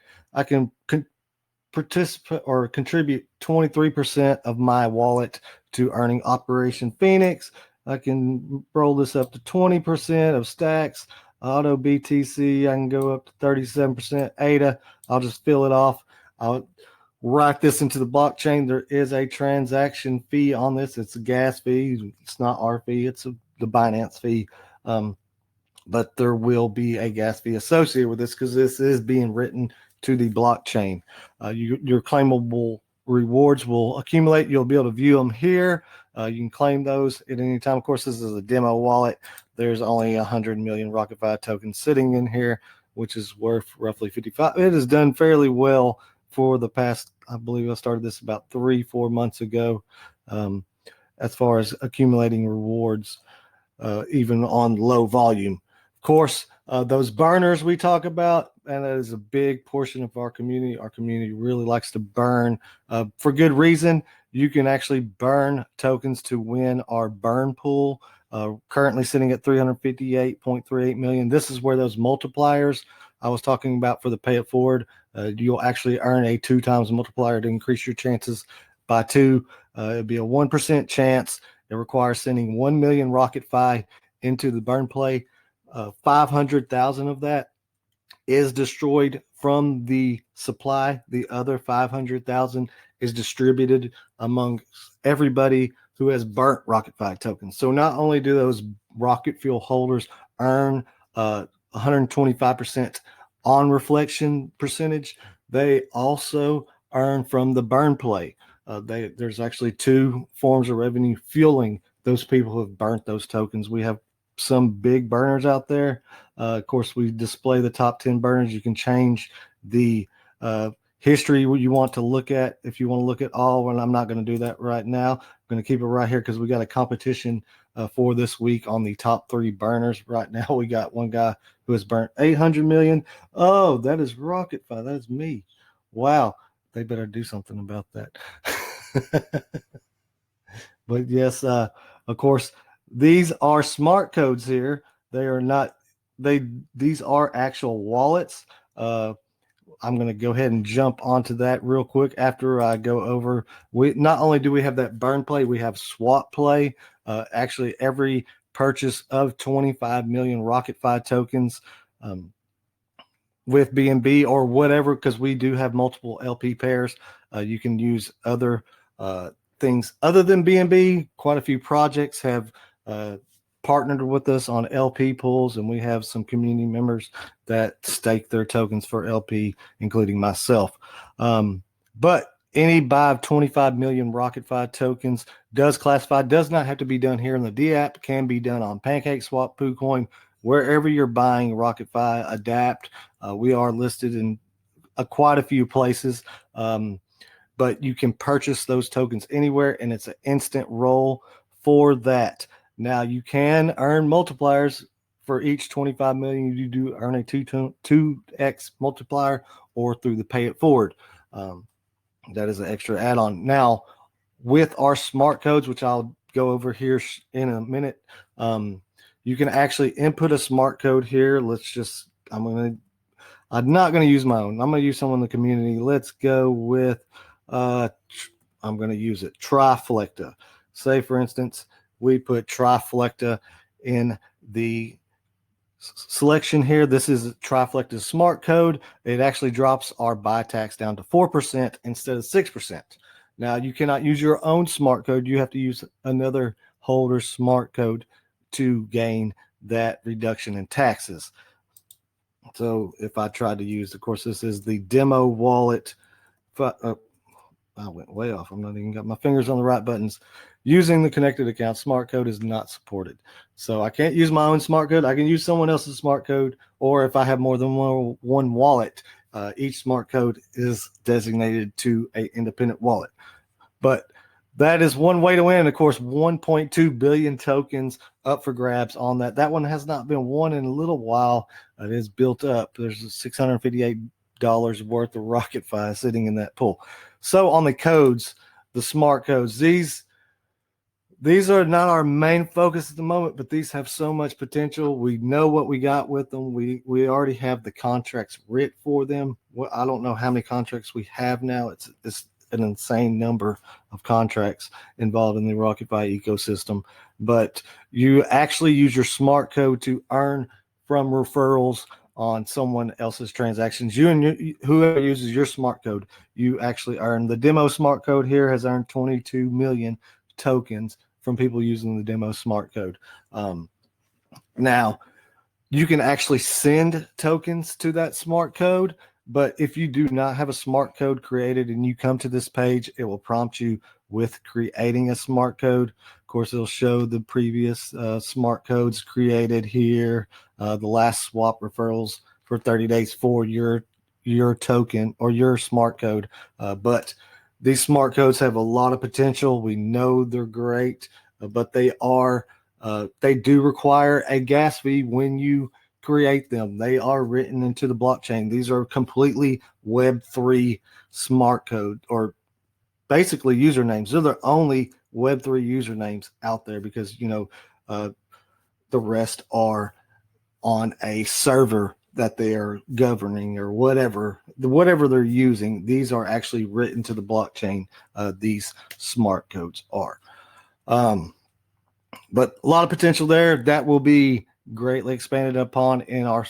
participate or contribute 23% of my wallet to earning Operation Phoenix. I can roll this up to 20% of stacks. Auto BTC, I can go up to 37%. ADA, I'll just fill it off. I'll write this into the blockchain. There is a transaction fee on this. It's a gas fee. It's not our fee. It's the Binance fee. But there will be a gas fee associated with this because this is being written to the blockchain. Your claimable rewards will accumulate. You'll be able to view them here. You can claim those at any time. Of course, this is a demo wallet. There's only 100 million RocketFi tokens sitting in here, which is worth roughly 55. It has done fairly well for the past, I believe I started this about 3-4 months ago, as far as accumulating rewards, even on low volume. Of course, those burners we talk about, and that is a big portion of our community. Our community really likes to burn for good reason. You can actually burn tokens to win our burn pool. Currently sitting at 358.38 million. This is where those multipliers I was talking about for the pay it forward. You'll actually earn a 2 times multiplier to increase your chances by 2. It'd be a 1% chance. It requires sending 1 million RocketFi into the burn play. 500,000 of that is destroyed from the supply. The other 500,000 is distributed among everybody who has burnt RocketFi tokens. So not only do those rocket fuel holders earn 125% on reflection percentage, they also earn from the burn play. There's actually 2 forms of revenue fueling those people who have burnt those tokens. We have some big burners out there. Of course, we display the top 10 burners. You can change the history you want to look at if you want to look at all, and I'm not going to do that right now. I'm going to keep it right here because we got a competition for this week on the top 3 burners. Right now, we got one guy who has burnt 800 million. Oh, that is RocketFi. That is me. Wow. They better do something about that. But yes, of course, these are smart codes here. They are not, these are actual wallets. I'm going to go ahead and jump onto that real quick after I go over. We not only do we have that burn play, we have swap play. Actually, every purchase of 25 million RocketFi tokens with BNB or whatever, because we do have multiple LP pairs. You can use other things other than BNB. Quite a few projects have partnered with us on LP pools, and we have some community members that stake their tokens for LP, including myself. But any buy of 25 million RocketFi tokens does not have to be done here in the dApp, can be done on PancakeSwap, PooCoin, wherever you're buying RocketFi, a dApp. We are listed in quite a few places, but you can purchase those tokens anywhere, and it's an instant roll for that. Now, you can earn multipliers for each 25 million. You do earn a 2x multiplier or through the pay it forward. That is an extra add-on. Now, with our smart codes, which I'll go over here in a minute, you can actually input a smart code here. I'm not going to use my own. I'm going to use someone in the community. Let's go with, I'm going to use it, Triflecta. Say, for instance, we put Triflecta in the selection here. This is Triflecta's smart code. It actually drops our buy tax down to 4% instead of 6%. Now, you cannot use your own smart code. You have to use another holder's smart code to gain that reduction in taxes. So if I tried to use, of course, this is the demo wallet. I went way off. I'm not even got my fingers on the right buttons. Using the connected account smart code is not supported. So I can't use my own smart code. I can use someone else's smart code, or if I have more than one wallet, each smart code is designated to an independent wallet. But that is one way to win. Of course, 1.2 billion tokens up for grabs on that. That one has not been won in a little while. It is built up. There's $658 worth of RocketFi sitting in that pool. So on the codes, the smart codes, these are not our main focus at the moment, but these have so much potential. We know what we got with them. We already have the contracts writ for them. Well, I don't know how many contracts we have now. It's an insane number of contracts involved in the RocketFi ecosystem. But you actually use your smart code to earn from referrals on someone else's transactions. Whoever uses your smart code, you actually earn. The demo smart code here has earned 22 million tokens from people using the demo smart code. Now, you can actually send tokens to that smart code, but if you do not have a smart code created and you come to this page, it will prompt you with creating a smart code. Of course, it'll show the previous smart codes created here, the last swap referrals for 30 days for your token or your smart code. But these smart codes have a lot of potential. We know they're great, but they do require a gas fee when you create them. They are written into the blockchain. These are completely Web3 smart code, or basically usernames. They're the only Web3 usernames out there, because, the rest are on a server that they are governing, or whatever they're using. These are actually written to the blockchain. These smart codes are. But a lot of potential there. That will be greatly expanded upon in our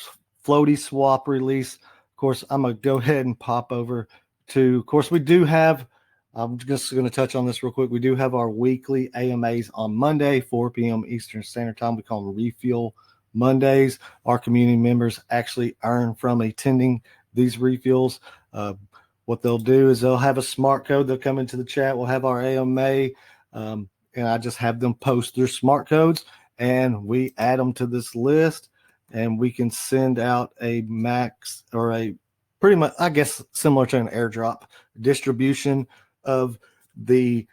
floaty swap release. Of course, I'm going to go ahead and pop over to, of course, we do have, I'm just going to touch on this real quick. We do have our weekly AMAs on Monday, 4 p.m. Eastern Standard Time. We call them Refuel Mondays. Our community members actually earn from attending these refuels. What they'll do is they'll have a smart code. They'll come into the chat. We'll have our AMA, and I just have them post their smart codes, and we add them to this list, and we can send out a max, or a pretty much, I guess, similar to an airdrop distribution of the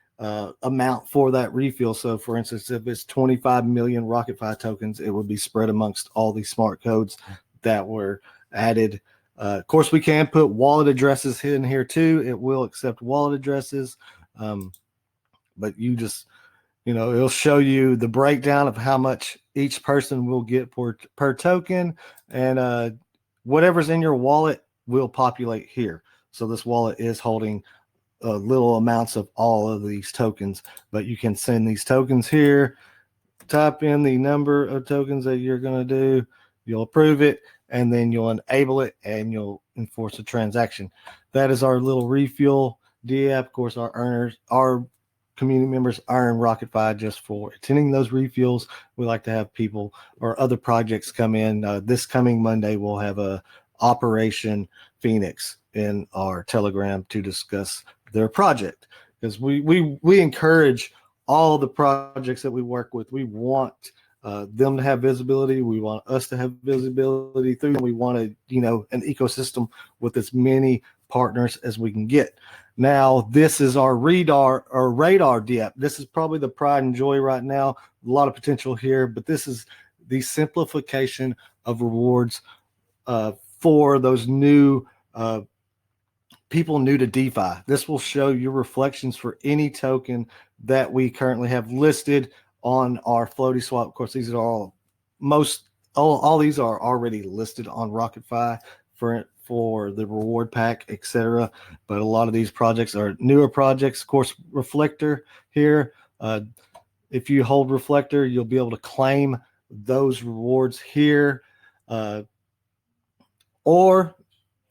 amount for that refuel. So for instance, if it's 25 million RocketFi tokens, it would be spread amongst all these smart codes that were added. Of course, we can put wallet addresses in here too. It will accept wallet addresses, but you just, it'll show you the breakdown of how much each person will get per token, and whatever's in your wallet will populate here. So this wallet is holding little amounts of all of these tokens, but you can send these tokens here, type in the number of tokens that you're going to do, you'll approve it, and then you'll enable it, and you'll enforce a transaction. That is our little refuel dApp. Of course, our community members earn RocketFi just for attending those refuels. We like to have people or other projects come in. This coming Monday, we'll have a Operation Phoenix in our Telegram to discuss their project, because we encourage all the projects that we work with. We want them to have visibility. We want us to have visibility through them. We want an ecosystem with as many partners as we can get. Now, this is our radar dApp. This is probably the pride and joy right now. A lot of potential here, but this is the simplification of rewards for those new people new to DeFi. This will show your reflections for any token that we currently have listed on our floaty swap. Of course, these are all these are already listed on RocketFi for the reward pack, etc. But a lot of these projects are newer projects. Of course, Reflector here. If you hold Reflector, you'll be able to claim those rewards here. Or,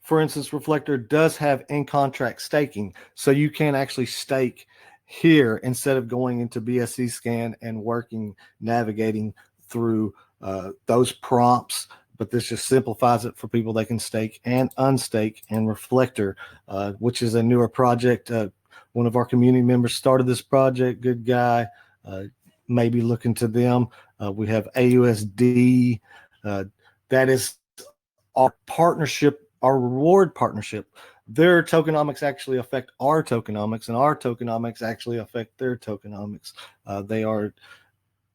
for instance, Reflector does have in-contract staking, so you can actually stake here instead of going into BSC scan and navigating through those prompts. But this just simplifies it for people that can stake and unstake in Reflector, which is a newer project. One of our community members started this project. Good guy. Maybe look into them. We have AUSD. That is our partnership, our reward partnership. Their tokenomics actually affect our tokenomics, and our tokenomics actually affect their tokenomics. They are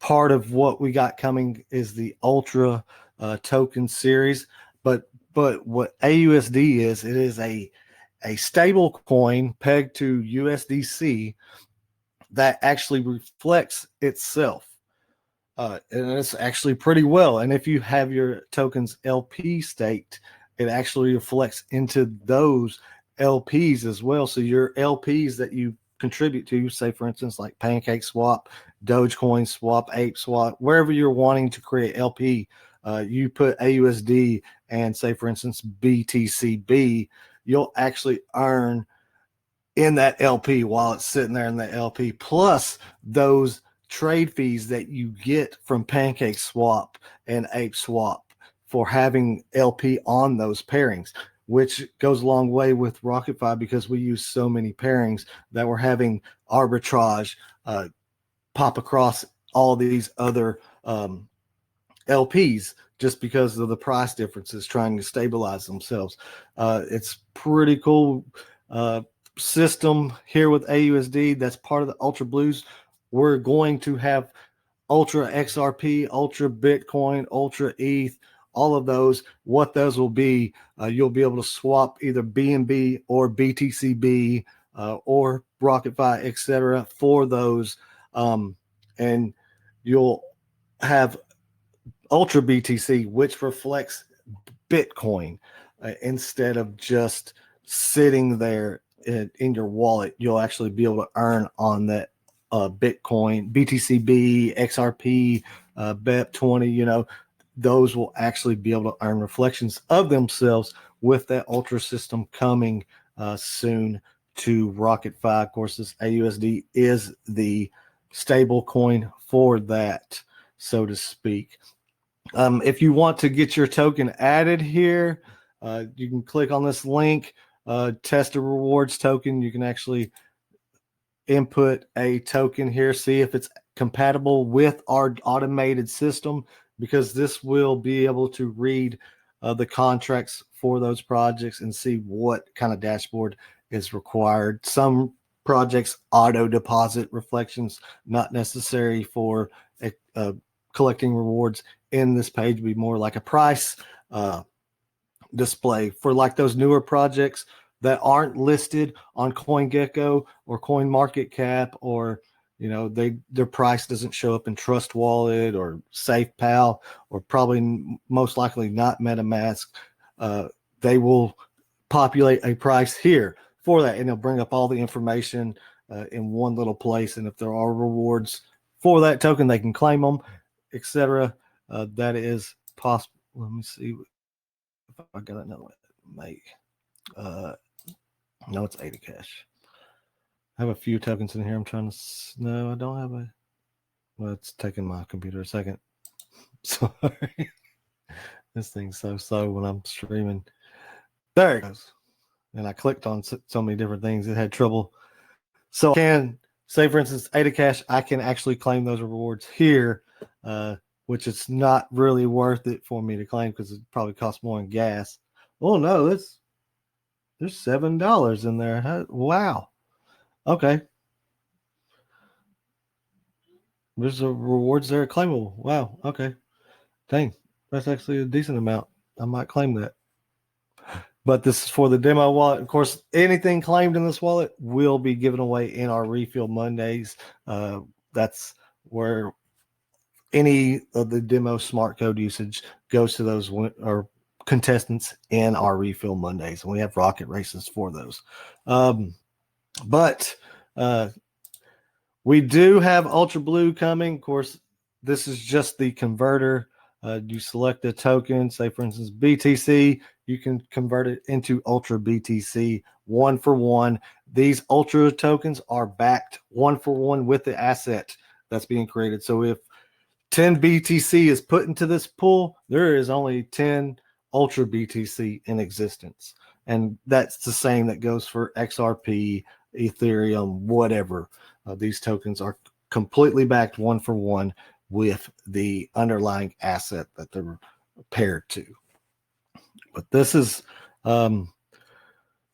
part of what we got coming is the Ultra token series. But what AUSD is, it is a stable coin pegged to USDC that actually reflects itself. And it's actually pretty well. And if you have your tokens LP staked, it actually reflects into those LPs as well. So your LPs that you contribute to, say for instance, like Pancake Swap, Dogecoin Swap, Ape Swap, wherever you're wanting to create LP, you put AUSD and say for instance BTCB, you'll actually earn in that LP while it's sitting there in the LP, plus those trade fees that you get from Pancake Swap and Ape Swap for having LP on those pairings, which goes a long way with RocketFi because we use so many pairings that we're having arbitrage pop across all these other LPs just because of the price differences trying to stabilize themselves. It's pretty cool system here with AUSD. That's part of the Ultra Blues. We're going to have Ultra XRP, Ultra Bitcoin, Ultra ETH, all of those. What those will be, you'll be able to swap either BNB or BTCB or RocketFi, etc. for those, and you'll have Ultra BTC, which reflects Bitcoin instead of just sitting there in your wallet. You'll actually be able to earn on that Bitcoin, BTCB, XRP, BEP20. Those will actually be able to earn reflections of themselves with that Ultra system coming soon to RocketFi. Of course, this AUSD is the stable coin for that, so to speak. If you want to get your token added here, you can click on this link, test a rewards token. You can actually input a token here, see if it's compatible with our automated system, because this will be able to read the contracts for those projects and see what kind of dashboard is required. Some projects auto deposit reflections, not necessary for collecting rewards. In this page be more like a price display for like those newer projects that aren't listed on CoinGecko or CoinMarketCap, or their price doesn't show up in Trust Wallet or SafePal, or probably most likely not MetaMask. They will populate a price here for that, and they'll bring up all the information in one little place. And if there are rewards for that token, they can claim them, etc. That is possible. Let me see if I got another one. Make no, it's 80 cash. I have a few tokens in here. I'm trying to. No, I don't have a. Well, it's taking my computer a second. Sorry, this thing's so slow when I'm streaming. There it goes. And I clicked on so many different things. It had trouble. So I can say, for instance, 80 cash. I can actually claim those rewards here. Which it's not really worth it for me to claim because it probably costs more in gas. Oh no, there's $7 in there. Wow. Okay. There's a rewards there claimable. Wow. Okay. Dang. That's actually a decent amount. I might claim that. But this is for the demo wallet. Of course, anything claimed in this wallet will be given away in our Refill Mondays. That's where any of the demo smart code usage goes to those or contestants in our Refill Mondays, and we have rocket races for those. But we do have Ultra Blue coming. Of course, this is just the converter. You select a token, say for instance BTC, you can convert it into Ultra BTC 1-for-1. These Ultra tokens are backed 1-for-1 with the asset that's being created. So if 10 BTC is put into this pool, there is only 10 Ultra BTC in existence. And that's the same that goes for XRP, Ethereum, whatever. These tokens are completely backed 1-for-1 with the underlying asset that they're paired to. But this is going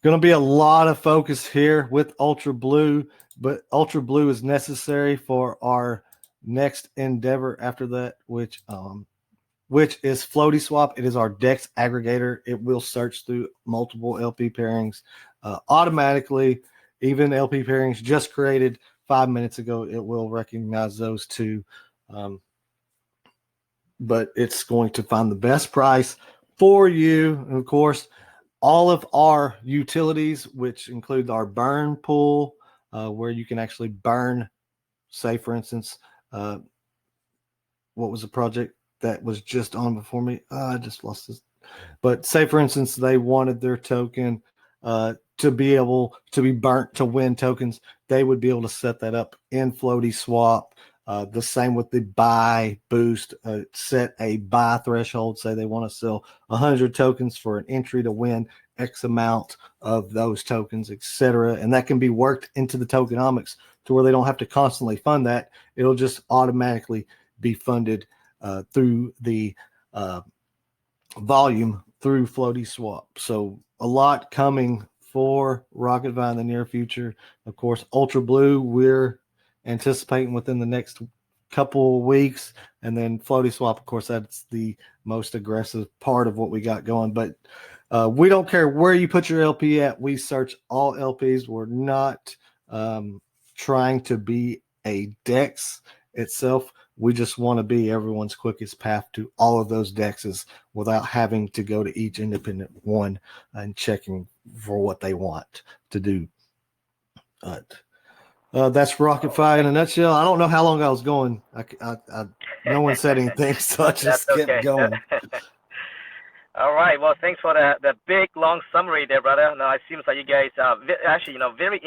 to be a lot of focus here with Ultra Blue, but Ultra Blue is necessary for our next endeavor after that, which is Floaty Swap. It is our DEX aggregator. It will search through multiple LP pairings automatically. Even LP pairings just created 5 minutes ago, it will recognize those two. But it's going to find the best price for you. And of course, all of our utilities, which include our burn pool, where you can actually burn, say, for instance, what was the project that was just on before me? I just lost this. But say, for instance, they wanted their token to be able to be burnt to win tokens. They would be able to set that up in Floaty Swap. The same with the buy boost. Set a buy threshold. Say they want to sell 100 tokens for an entry to win X amount of those tokens, etc. And that can be worked into the tokenomics to where they don't have to constantly fund that. It'll just automatically be funded through the volume through Floaty Swap. So a lot coming for RocketFi in the near future. Of course, Ultra Blue, we're anticipating within the next couple of weeks, and then floaty swap, of course, that's the most aggressive part of what we got going. But we don't care where you put your LP at. We search all LPs. We're not trying to be a DEX itself. We just want to be everyone's quickest path to all of those DEXs without having to go to each independent one and checking for what they want to do. But that's RocketFi in a nutshell. I don't know how long I was going. No one said anything, so I just That's kept okay. going. All right. Well, thanks for the big long summary there, brother. No, it seems like you guys actually, very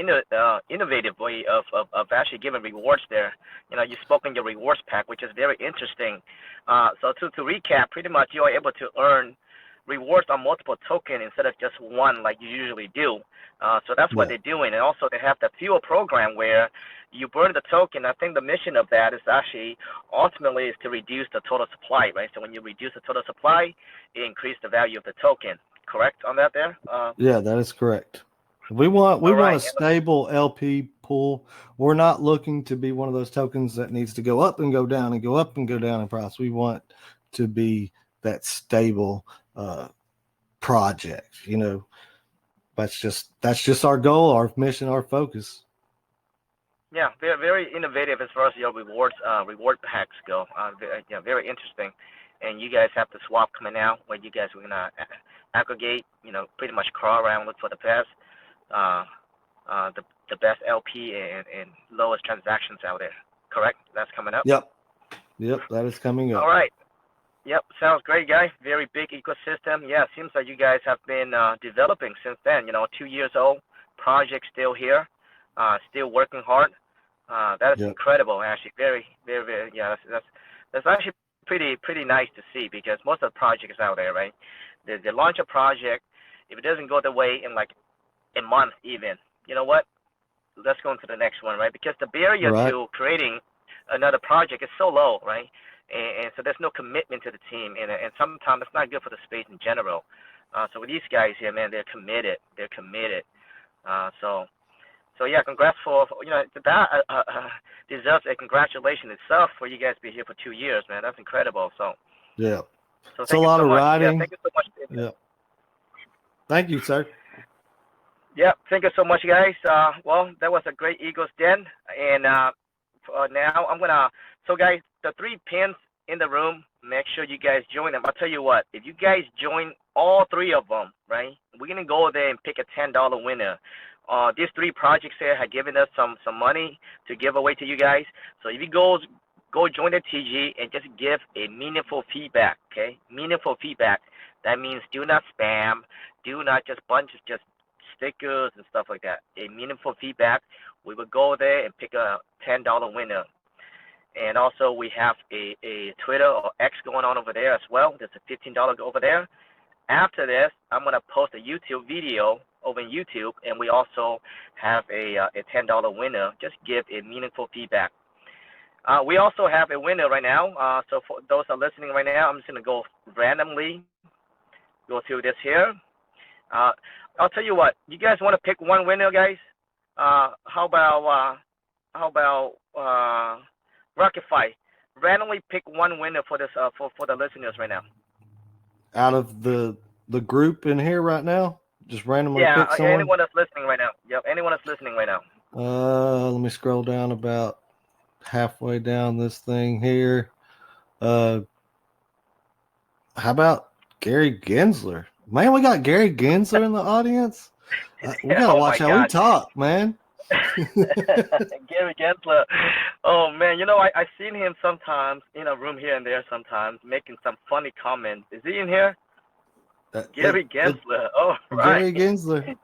innovative way of actually giving rewards there. You spoke in your rewards pack, which is very interesting. So to recap, pretty much you are able to earn rewards on multiple tokens instead of just one like you usually do. So that's what they're doing. And also they have the fuel program where you burn the token. I think the mission of that is actually ultimately is to reduce the total supply, right? So when you reduce the total supply, it increases the value of the token. Correct on that there? Yeah, that is correct. We want a stable LP pool. We're not looking to be one of those tokens that needs to go up and go down and go up and go down in price. We want to be that stable project. That's just our goal, our mission, our focus. Yeah, very, very innovative as far as your reward packs go. Very interesting. And you guys have the swap coming out where you guys are gonna aggregate, pretty much crawl around, look for the best, the best LP and lowest transactions out there. Correct? That's coming up. Yep, that is coming up. All right. Yep, sounds great, guys. Very big ecosystem. Yeah, it seems like you guys have been developing since then. 2 years old, project still here, still working hard. That is incredible, actually. Very, very, very. Yeah, that's actually pretty nice to see because most of the projects out there, right? They launch a project. If it doesn't go the way in like a month, even, you know what? Let's go into the next one, right? Because the barrier to creating another project is so low, right? And so there's no commitment to the team, and sometimes it's not good for the space in general. So with these guys here, man, they're committed. So yeah, congrats for that deserves a congratulation itself for you guys to be here for 2 years, man. That's incredible. So yeah, so it's a lot of writing. Yeah, thank you so much. Yeah, thank you, sir. Yeah, thank you so much, guys. Well, that was a great EOS Den, and now I'm gonna. So guys, the 3 pins in the room, make sure you guys join them. I'll tell you what, if you guys join all 3 of them, right, we're going to go there and pick a $10 winner. These 3 projects here have given us some money to give away to you guys. So if you go join the TG and just give a meaningful feedback, okay? Meaningful feedback. That means do not spam. Do not just just stickers and stuff like that. A meaningful feedback. We will go there and pick a $10 winner. And also we have a Twitter or X going on over there as well. There's a $15 over there. After this, I'm going to post a YouTube video over in YouTube, and we also have a $10 winner. Just give a meaningful feedback. We also have a winner right now. So for those that are listening right now, I'm just going to go randomly go through this here. I'll tell you what. You guys want to pick one winner, guys? How about RocketFi? Randomly pick one winner for this for the listeners right now. Out of the group in here right now, just randomly pick someone. Yeah, anyone that's listening right now. Yep, anyone that's listening right now. Let me scroll down about halfway down this thing here. How about Gary Gensler? Man, we got Gary Gensler in the audience. We gotta watch how we talk, man. Gary Gensler. Oh man, I seen him sometimes in a room here and there, sometimes making some funny comments. Is he in here? Gary Gensler. Oh, right. Gary Gensler.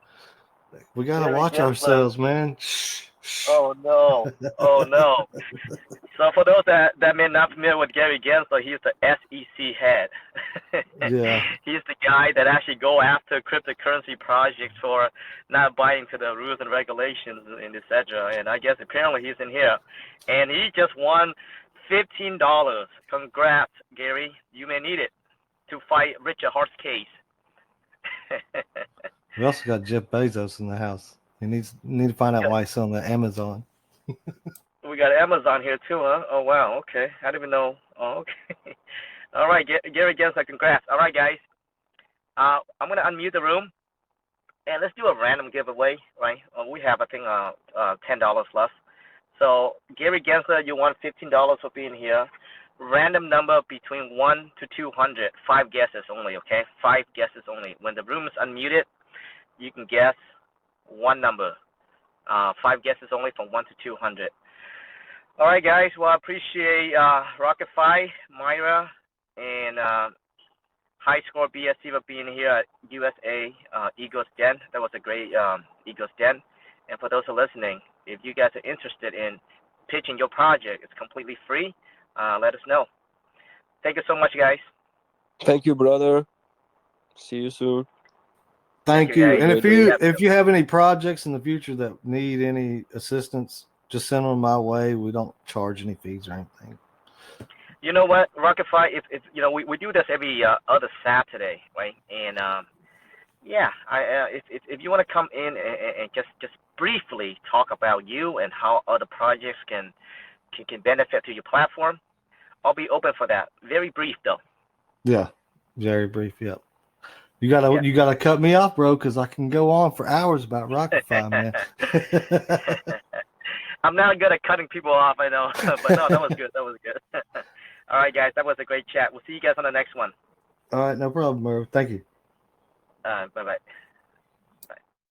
We gotta watch ourselves, man. Oh no. So for those that may not be familiar with Gary Gensler, he's the SEC head. Yeah. He's the guy that actually go after cryptocurrency projects for not abiding to the rules and regulations and etc. And I guess apparently he's in here. And he just won $15. Congrats, Gary. You may need it to fight Richard Hart's case. We also got Jeff Bezos in the house. He need to find out why he's selling the Amazon. We got Amazon here too, huh? Oh wow, okay. I didn't even know. Oh, okay. All right, Gary Gensler, congrats. All right, guys. I'm gonna unmute the room and let's do a random giveaway, right? We have I think $10 left. So Gary Gensler, you won $15 for being here. Random number between 1 to 200. 5 guesses only, okay? 5 guesses only. When the room is unmuted, you can guess one number. 5 guesses only from 1 to 200. All right, guys. Well, I appreciate RocketFi, Myra, and Score BSC for being here at USA EOS Den. That was a great EOS Den. And for those who are listening, if you guys are interested in pitching your project, it's completely free. Let us know. Thank you so much, guys. Thank you, brother. See you soon. Thank you, you. guys. And Really if you have any projects in the future that need any assistance, just send them my way. We don't charge any fees or anything. You know what, RocketFi, if you know, we do this every other Saturday, right? And yeah, if you want to come in and just briefly talk about you and how other projects can benefit to your platform, I'll be open for that. Very brief though. Yeah, very brief. Yep. You gotta cut me off, bro, because I can go on for hours about RocketFi, man. I'm not good at cutting people off, I know, but no, that was good. That was good. All right, guys, that was a great chat. We'll see you guys on the next one. All right, no problem, bro. Thank you. Bye bye.